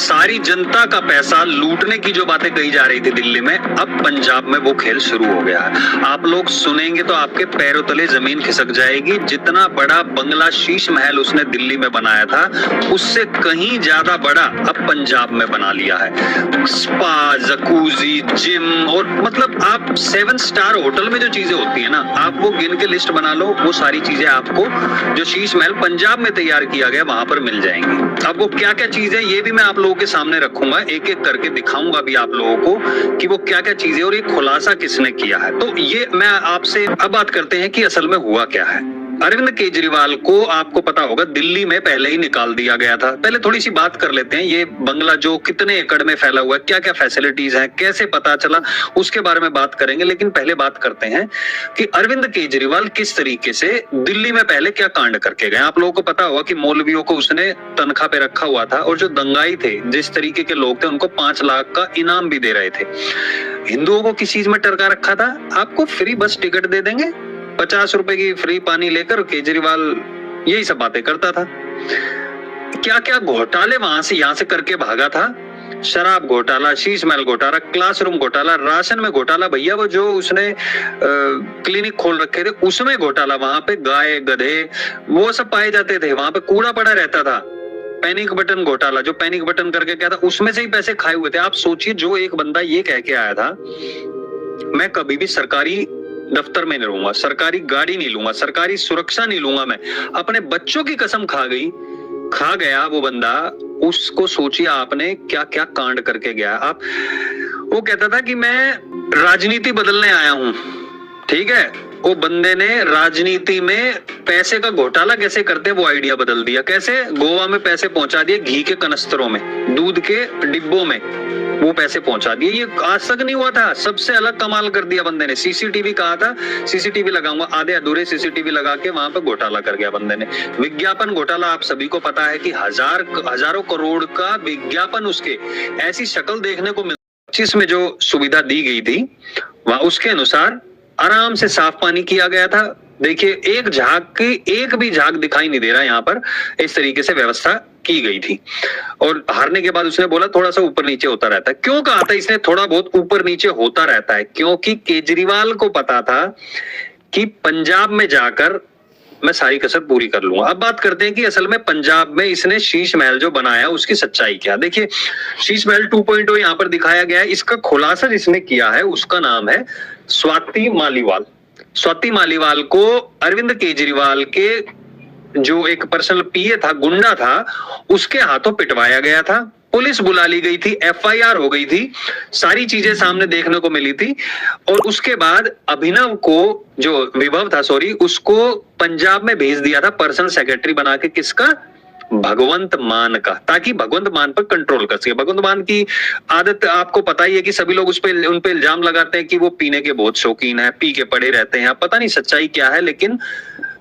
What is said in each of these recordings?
सारी जनता का पैसा लूटने की जो बातें कही जा रही थी दिल्ली में, अब पंजाब में वो खेल शुरू हो गया है। आप लोग सुनेंगे तो आपके पैरों तले जमीन खिसक जाएगी। जितना बड़ा बंगला शीश महल उसने दिल्ली में बनाया था, उससे कहीं ज्यादा बड़ा अब पंजाब में बना लिया है। स्पा, जकूजी, जिम, और मतलब आप 7 स्टार होटल में जो चीजें होती है ना, आप वो गिन के लिस्ट बना लो, वो सारी चीजें आपको जो शीश महल पंजाब में तैयार किया गया वहां पर मिल जाएंगी। अब वो क्या क्या चीजें, ये भी मैं आप लोगों के सामने रखूंगा, एक एक करके दिखाऊंगा भी आप लोगों को कि वो क्या क्या चीजें और ये खुलासा किसने किया है। तो ये मैं आपसे अब बात करते हैं कि असल में हुआ क्या है। अरविंद केजरीवाल को आपको पता होगा दिल्ली में पहले ही निकाल दिया गया था। पहले थोड़ी सी बात कर लेते हैं, ये बंगला जो कितने एकड़ में फैला हुआ है, क्या क्या फैसिलिटीज हैं, कैसे पता चला, उसके बारे में बात करेंगे। लेकिन पहले बात करते हैं कि अरविंद केजरीवाल किस तरीके से दिल्ली में पहले क्या कांड करके गए। आप लोगों को पता होगा कि मौलवियों को उसने तनख्वाह पे रखा हुआ था, और जो दंगाई थे, जिस तरीके के लोग थे, उनको 5 लाख का इनाम भी दे रहे थे। हिंदुओं को किस चीज में टरका रखा था, आपको फ्री बस टिकट दे देंगे, 50 रुपए की फ्री पानी लेकर। केजरीवाल यही सब बातें करता था। क्या क्या घोटाले वहां से यहां से करके भागा था। शराब घोटाला, शीश महल घोटाला, क्लासरूम घोटाला, राशन में घोटाला, भैया वो जो उसने क्लिनिक खोल रखे थे उसमें घोटाला, वहां पे गाय गधे वो सब पाए जाते थे, वहां पे कूड़ा पड़ा रहता था। पैनिक बटन घोटाला, जो पैनिक बटन करके क्या था, उसमें से ही पैसे खाए हुए थे। आप सोचिए, जो एक बंदा ये कह के आया था मैं कभी भी सरकारी दफ्तर में नहीं रहूंगा, सरकारी गाड़ी नहीं लूंगा, सरकारी सुरक्षा नहीं लूंगा, मैं अपने बच्चों की कसम खा गया वो बंदा। उसको सोचिए आपने क्या क्या कांड करके गया। आप, वो कहता था कि मैं राजनीति बदलने आया हूं, ठीक है। वो बंदे ने राजनीति में पैसे का घोटाला कैसे करते हैं वो आइडिया बदल दिया। कैसे? गोवा में पैसे पहुंचा दिए, घी के कनस्तरों में, दूध के डिब्बों में वो पैसे पहुंचा दिए। ये आज तक नहीं हुआ था, सबसे अलग कमाल कर दिया बंदे ने। सीसीटीवी कहा था, सीसीटीवी लगाऊंगा, आधे अधूरे सीसीटीवी लगा के वहां पे घोटाला कर गया बंदे ने। विज्ञापन घोटाला, आप सभी को पता है कि हजारों करोड़ का विज्ञापन उसके ऐसी शक्ल देखने को मिल। 25 में जो सुविधा दी गई थी वहां उसके अनुसार आराम से साफ पानी किया गया था। देखिए, एक भी झाग दिखाई नहीं दे रहा यहाँ पर, इस तरीके से व्यवस्था की गई थी। और हारने के बाद उसने बोला थोड़ा सा ऊपर नीचे होता रहता है। क्यों कहा था इसने थोड़ा बहुत ऊपर नीचे होता रहता है? क्योंकि केजरीवाल को पता था कि पंजाब में जाकर मैं सारी कसर पूरी कर लूंगा। अब बात करते हैं कि असल में पंजाब में इसने शीश महल जो बनाया उसकी सच्चाई क्या। देखिए, शीश महल 2.0 यहाँ पर दिखाया गया है। इसका खुलासा जिसने किया है उसका नाम है स्वाति मालीवाल। स्वाति मालीवाल को अरविंद केजरीवाल के जो एक पर्सनल पीए था, गुंडा था, उसके हाथों पिटवाया गया था। पुलिस बुला ली गई थी, एफआईआर हो गई थी, सारी चीजें सामने देखने को मिली थी। और उसके बाद अभिनव को, जो विभव था सॉरी, उसको पंजाब में भेज दिया था पर्सनल सेक्रेटरी बना के। किसका? भगवंत मान का, ताकि भगवंत मान पर कंट्रोल कर सके। भगवंत मान की आदत आपको पता ही है कि सभी लोग उन पे इल्जाम लगाते हैं कि वो पीने के बहुत शौकीन है, पी के पड़े रहते हैं। पता नहीं सच्चाई क्या है, लेकिन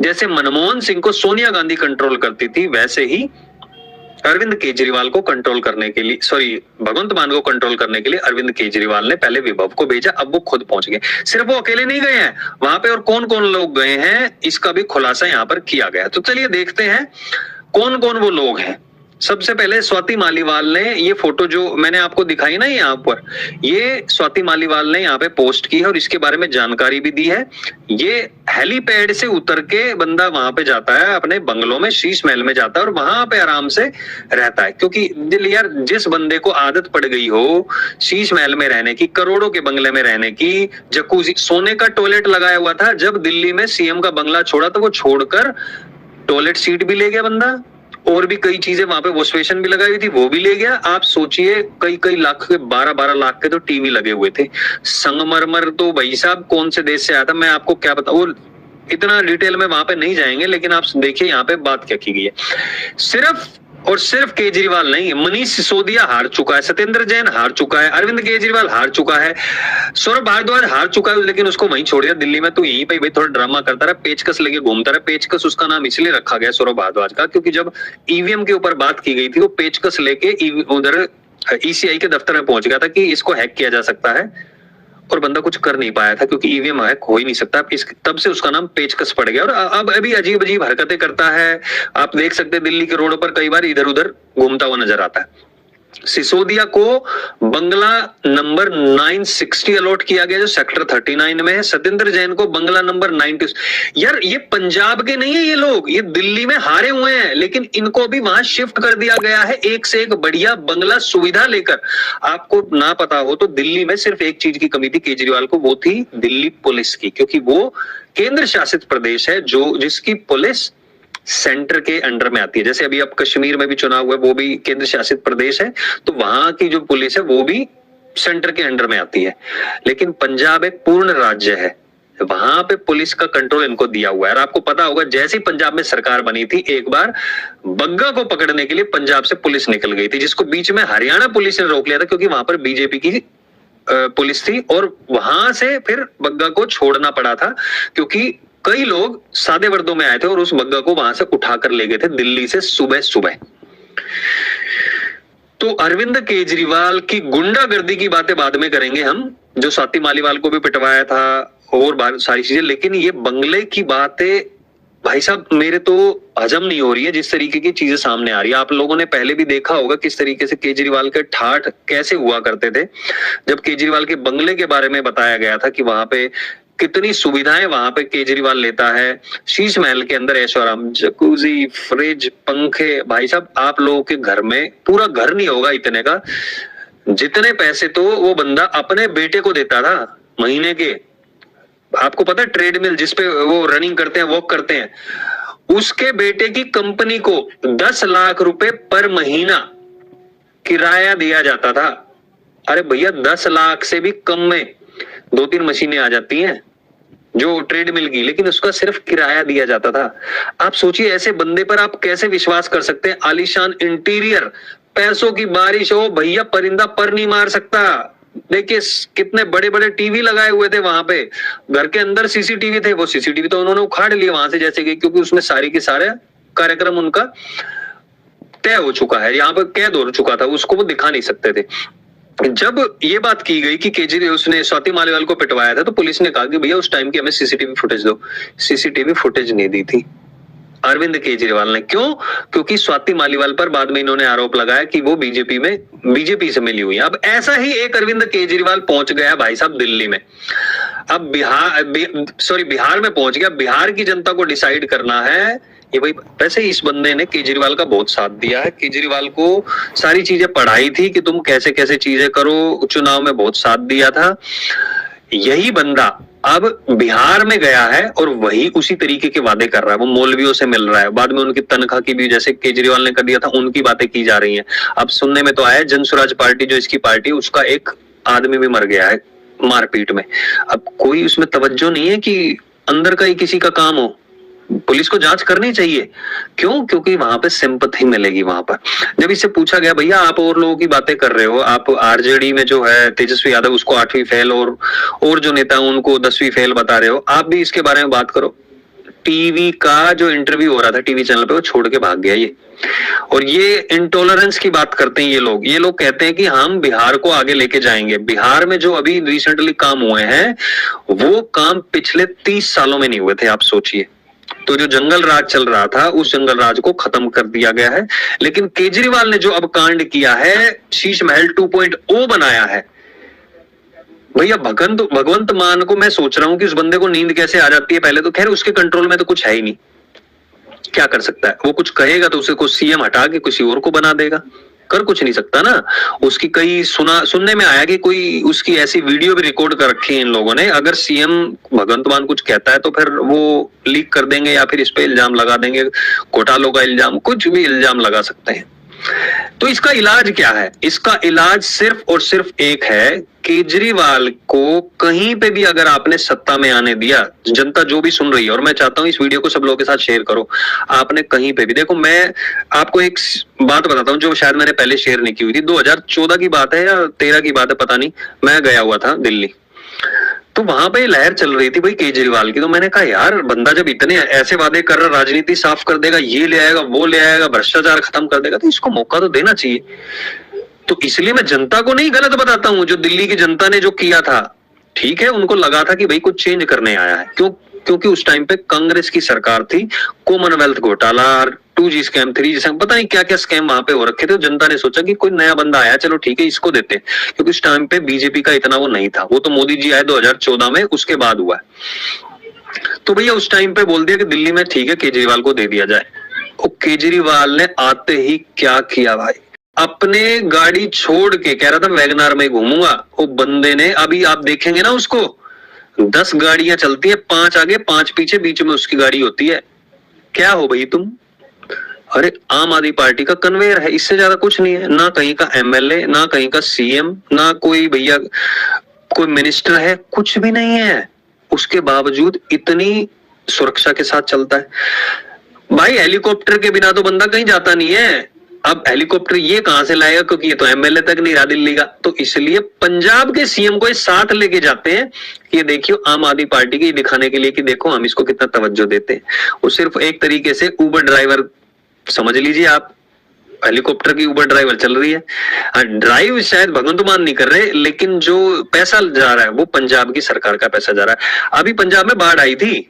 जैसे मनमोहन सिंह को सोनिया गांधी कंट्रोल करती थी, वैसे ही अरविंद केजरीवाल को कंट्रोल करने के लिए, भगवंत मान को कंट्रोल करने के लिए अरविंद केजरीवाल ने पहले विभव को भेजा। अब वो खुद पहुंच गए। सिर्फ वो अकेले नहीं गए हैं वहां पे, और कौन कौन लोग गए हैं इसका भी खुलासा यहाँ पर किया गया। तो चलिए देखते हैं कौन कौन वो लोग हैं। सबसे पहले स्वाति मालीवाल ने ये फोटो जो मैंने आपको दिखाई ना यहाँ पर, ये स्वाति मालीवाल ने यहाँ पे पोस्ट की है और इसके बारे में जानकारी भी दी है। ये हेलीपैड से उतर के बंदा वहां पे जाता है, अपने बंगलों में, शीश महल में जाता है और वहां पे आराम से रहता है। क्योंकि यार, जिस बंदे को आदत पड़ गई हो शीश महल में रहने की, करोड़ों के बंगले में रहने की, जकूजी, सोने का टॉयलेट लगाया हुआ था। जब दिल्ली में सीएम का बंगला छोड़ा तो वो छोड़कर टॉयलेट सीट भी ले गया बंदा, और भी कई चीजें वहां पे, वॉश बेसिन भी लगाई हुई थी, वो भी ले गया। आप सोचिए, कई लाख के, 12 लाख के तो टीवी लगे हुए थे। संगमरमर तो भाई साहब कौन से देश से आया था, मैं आपको क्या बताऊं, इतना डिटेल में वहां पे नहीं जाएंगे, लेकिन आप देखिए यहाँ पे बात क्या की गई है। सिर्फ और सिर्फ केजरीवाल नहीं, मनीष सिसोदिया हार चुका है, सत्येंद्र जैन हार चुका है, अरविंद केजरीवाल हार चुका है, सौरभ भारद्वाज हार चुका है, लेकिन उसको वहीं छोड़ दिया दिल्ली में। तो यहीं पे भाई थोड़ा ड्रामा करता रहा, पेचकस लेके घूमता रहा। पेचकस उसका नाम इसलिए रखा गया सौरभ भारद्वाज का क्योंकि जब ईवीएम के ऊपर बात की गई थी वो पेचकस लेके उधर ईसीआई के दफ्तर में पहुंच गया था कि इसको हैक किया जा सकता है, और बंदा कुछ कर नहीं पाया था क्योंकि ईवीएम हैक हो ही नहीं सकता। तब से उसका नाम पेचकस पड़ गया, और अब अभी अजीब अजीब हरकतें करता है। आप देख सकते हैं दिल्ली के रोड पर कई बार इधर उधर घूमता हुआ नजर आता है। सिसोदिया को बंगला नंबर 960 अलॉट किया गया जो सेक्टर 39 में है। सत्येंद्र जैन को बंगला नंबर 90। यार ये पंजाब के नहीं है, ये लोग ये दिल्ली में हारे हुए हैं, लेकिन इनको भी वहां शिफ्ट कर दिया गया है एक से एक बढ़िया बंगला सुविधा लेकर। आपको ना पता हो तो दिल्ली में सिर्फ एक चीज की कमी थी केजरीवाल को, वो थी दिल्ली पुलिस की, क्योंकि वो केंद्र शासित प्रदेश है जो जिसकी पुलिस सेंटर के अंडर में आती है। जैसे अभी अब कश्मीर में भी चुनाव हुआ, वो भी केंद्र शासित प्रदेश है, तो वहां की जो पुलिस है वो भी सेंटर के अंडर में आती है। लेकिन पंजाब एक पूर्ण राज्य है, वहां पे पुलिस का कंट्रोल इनको दिया हुआ है। और आपको पता होगा जैसे ही पंजाब में सरकार बनी थी, एक बार बग्गा को पकड़ने के लिए पंजाब से पुलिस निकल गई थी, जिसको बीच में हरियाणा पुलिस ने रोक लिया था क्योंकि वहां पर बीजेपी की पुलिस थी, और वहां से फिर बग्गा को छोड़ना पड़ा था क्योंकि कई लोग सादे वर्दों में आए थे और उस बग्गा को वहां से उठाकर ले गए थे दिल्ली से सुबह सुबह। तो अरविंद केजरीवाल की गुंडागर्दी की बातें बाद में करेंगे हम, जो स्वाति मालीवाल को भी पिटवाया था और सारी चीजें। लेकिन ये बंगले की बातें भाई साहब मेरे तो हजम नहीं हो रही है, जिस तरीके की चीजें सामने आ रही है। आप लोगों ने पहले भी देखा होगा किस तरीके से केजरीवाल के ठाठ कैसे हुआ करते थे जब केजरीवाल के बंगले के बारे में बताया गया था कि वहां पे कितनी सुविधाएं वहां पे केजरीवाल लेता है। शीश महल के अंदर ऐशो आराम, जकूजी, फ्रिज, पंखे। भाई साहब आप लोगों के घर में पूरा घर नहीं होगा इतने का, जितने पैसे तो वो बंदा अपने बेटे को देता था महीने के। आपको पता है ट्रेडमिल जिसपे वो रनिंग करते हैं, वॉक करते हैं, उसके बेटे की कंपनी को 10 लाख रुपए पर महीना किराया दिया जाता था। अरे भैया 10 लाख से भी कम में 2-3 मशीनें आ जाती हैं जो ट्रेडमिल की, लेकिन उसका सिर्फ किराया दिया जाता था। आप सोचिए ऐसे बंदे पर आप कैसे विश्वास कर सकते हैं। आलीशान इंटीरियर, पैसों की बारिश हो भैया, परिंदा पर नहीं मार सकता। देखिए कितने बड़े बड़े टीवी लगाए हुए थे वहां पे, घर के अंदर सीसीटीवी थे, वो सीसीटीवी तो उन्होंने उखाड़ लिए वहां से जैसे कि, क्योंकि उसमें सारी के सारे कार्यक्रम उनका तय हो चुका है, यहाँ पर कैद हो चुका था, उसको वो दिखा नहीं सकते थे। जब ये बात की गई कि केजरीवाल उसने स्वाति मालीवाल को पिटवाया था तो पुलिस ने कहा कि भैया उस टाइम की हमें सीसीटीवी फुटेज दो। सीसीटीवी फुटेज नहीं दी थी अरविंद केजरीवाल ने। क्यों? क्योंकि स्वाति मालीवाल पर बाद में इन्होंने आरोप लगाया कि वो बीजेपी से मिली हुई है। अब ऐसा ही एक अरविंद केजरीवाल पहुंच गया भाई साहब दिल्ली में। अब बिहार में पहुंच गया। बिहार की जनता को डिसाइड करना है ये भाई। वैसे इस बंदे ने केजरीवाल का बहुत साथ दिया है, केजरीवाल को सारी चीजें पढ़ाई थी कि तुम कैसे कैसे चीजें करो, चुनाव में बहुत साथ दिया था। यही बंदा अब बिहार में गया है और वही उसी तरीके के वादे कर रहा है। वो मौलवियों से मिल रहा है, बाद में उनकी तनख्वाह की भी जैसे केजरीवाल ने कर दिया था उनकी बातें की जा रही हैं। अब सुनने में तो आया जन स्वराज पार्टी जो इसकी पार्टी, उसका एक आदमी भी मर गया है मारपीट में। अब कोई उसमें तवज्जो नहीं है कि अंदर का ही किसी का काम हो। पुलिस को जांच करनी चाहिए। क्यों? क्योंकि वहां पे सिंपैथी मिलेगी। वहां पर जब इससे पूछा गया भैया आप और लोगों की बातें कर रहे हो, आप आरजेडी में जो है तेजस्वी यादव उसको 8वीं फेल और जो नेता उनको 10वीं फेल बता रहे हो, आप भी इसके बारे में बात करो। टीवी का जो इंटरव्यू हो रहा था टीवी चैनल पे, वो छोड़ के भाग गया ये। और ये इंटॉलरेंस की बात करते हैं ये लोग कहते हैं कि हम बिहार को आगे लेके जाएंगे। बिहार में जो अभी रिसेंटली काम हुए हैं वो काम पिछले 30 सालों में नहीं हुए थे। आप सोचिए, तो जो जंगल राज चल रहा था उस जंगल राज को खत्म कर दिया गया है। लेकिन केजरीवाल ने जो अब कांड किया है, शीश महल 2.0 बनाया है भैया। भगवंत मान को मैं सोच रहा हूं कि उस बंदे को नींद कैसे आ जाती है। पहले तो खैर उसके कंट्रोल में तो कुछ है ही नहीं, क्या कर सकता है वो? कुछ कहेगा तो उसे को सीएम हटा के किसी और को बना देगा, कर कुछ नहीं सकता ना। उसकी कई सुनने में आया कि कोई उसकी ऐसी वीडियो भी रिकॉर्ड कर रखी है इन लोगों ने। अगर सीएम भगवंत मान कुछ कहता है तो फिर वो लीक कर देंगे या फिर इस पे इल्जाम लगा देंगे, घोटालों का इल्जाम, कुछ भी इल्जाम लगा सकते हैं। तो इसका इलाज क्या है? इसका इलाज सिर्फ और सिर्फ एक है, केजरीवाल को कहीं पे भी अगर आपने सत्ता में आने दिया, जनता जो भी सुन रही है, और मैं चाहता हूं इस वीडियो को सब लोगों के साथ शेयर करो, आपने कहीं पे भी, देखो मैं आपको एक बात बताता हूं जो शायद मैंने पहले शेयर नहीं की हुई थी। 2014 की बात है या 13 की बात है, पता नहीं, मैं गया हुआ था दिल्ली, तो वहां पे लहर चल रही थी भाई केजरीवाल की। तो मैंने कहा यार, बंदा जब इतने ऐसे वादे कर रहा, राजनीति साफ कर देगा, ये ले आएगा, वो ले आएगा, भ्रष्टाचार खत्म कर देगा, तो इसको मौका तो देना चाहिए। तो इसलिए मैं जनता को नहीं गलत बताता हूं, जो दिल्ली की जनता ने जो किया था, ठीक है, उनको लगा था कि भाई कुछ चेंज करने आया है। क्योंकि उस टाइम पे कांग्रेस की सरकार थी, कॉमनवेल्थ घोटाला, 2G स्कैम, 3G स्कैम, पता नहीं क्या क्या स्कैम वहां पे हो रखे थे। तो जनता ने सोचा कि कोई नया बंदा आया, चलो ठीक है इसको देते, क्योंकि उस टाइम पे बीजेपी का इतना वो नहीं था, वो तो मोदी जी आए 2014 में, उसके बाद हुआ है। तो भैया उस टाइम पे बोल दिया कि दिल्ली में ठीक है केजरीवाल को दे दिया जाए। और केजरीवाल ने आते ही क्या किया भाई, अपने गाड़ी छोड़ के कह रहा था वैगनार में घूमूंगा, वो बंदे ने, अभी आप देखेंगे ना उसको, 10 गाड़ियां चलती है, 5 आगे 5 पीछे, बीच में उसकी गाड़ी होती है। क्या हो भाई तुम? अरे आम आदमी पार्टी का कन्वेयर है, इससे ज्यादा कुछ नहीं है। ना कहीं का एमएलए, ना कहीं का सीएम, ना कोई भैया कोई मिनिस्टर है, कुछ भी नहीं है। उसके बावजूद इतनी सुरक्षा के साथ चलता है भाई। हेलीकॉप्टर के बिना तो बंदा कहीं जाता नहीं है। अब हेलीकॉप्टर ये कहां से लाएगा, क्योंकि ये तो एमएलए तक नहीं रहा दिल्ली का। तो इसलिए पंजाब के सीएम को साथ लेके जाते हैं, ये देखियो आम आदमी पार्टी की, दिखाने के लिए कि देखो हम इसको कितना तवज्जो देते हैं। वो सिर्फ एक तरीके से उबर ड्राइवर समझ लीजिए आप, हेलीकॉप्टर की उबर ड्राइवर चल रही है। ड्राइव शायद भगवंत मान नहीं कर रहे, लेकिन जो पैसा जा रहा है वो पंजाब की सरकार का पैसा जा रहा है। अभी पंजाब में बाढ़ आई थी।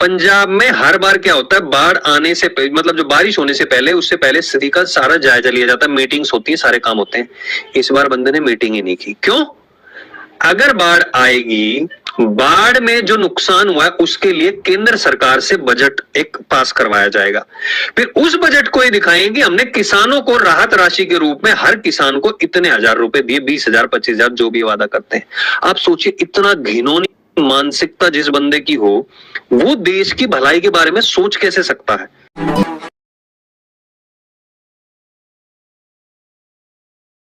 पंजाब में हर बार क्या होता है, बाढ़ आने से मतलब जो बारिश होने से पहले, उससे पहले स्थिति का सारा जायजा लिया जाता है, मीटिंग्स होती है, सारे काम होते हैं। इस बार बंदे ने मीटिंग ही नहीं की। क्यों? अगर बाढ़ आएगी, बाढ़ में जो नुकसान हुआ है उसके लिए केंद्र सरकार से बजट एक पास करवाया जाएगा। फिर उस बजट को ये दिखाएंगे हमने किसानों को राहत राशि के रूप में हर किसान को इतने हजार रुपए दिए, 20,000 25,000 जो भी वादा करते हैं। आप सोचिए, इतना घिनौनी मानसिकता जिस बंदे की हो, वो देश की भलाई के बारे में सोच कैसे सकता है?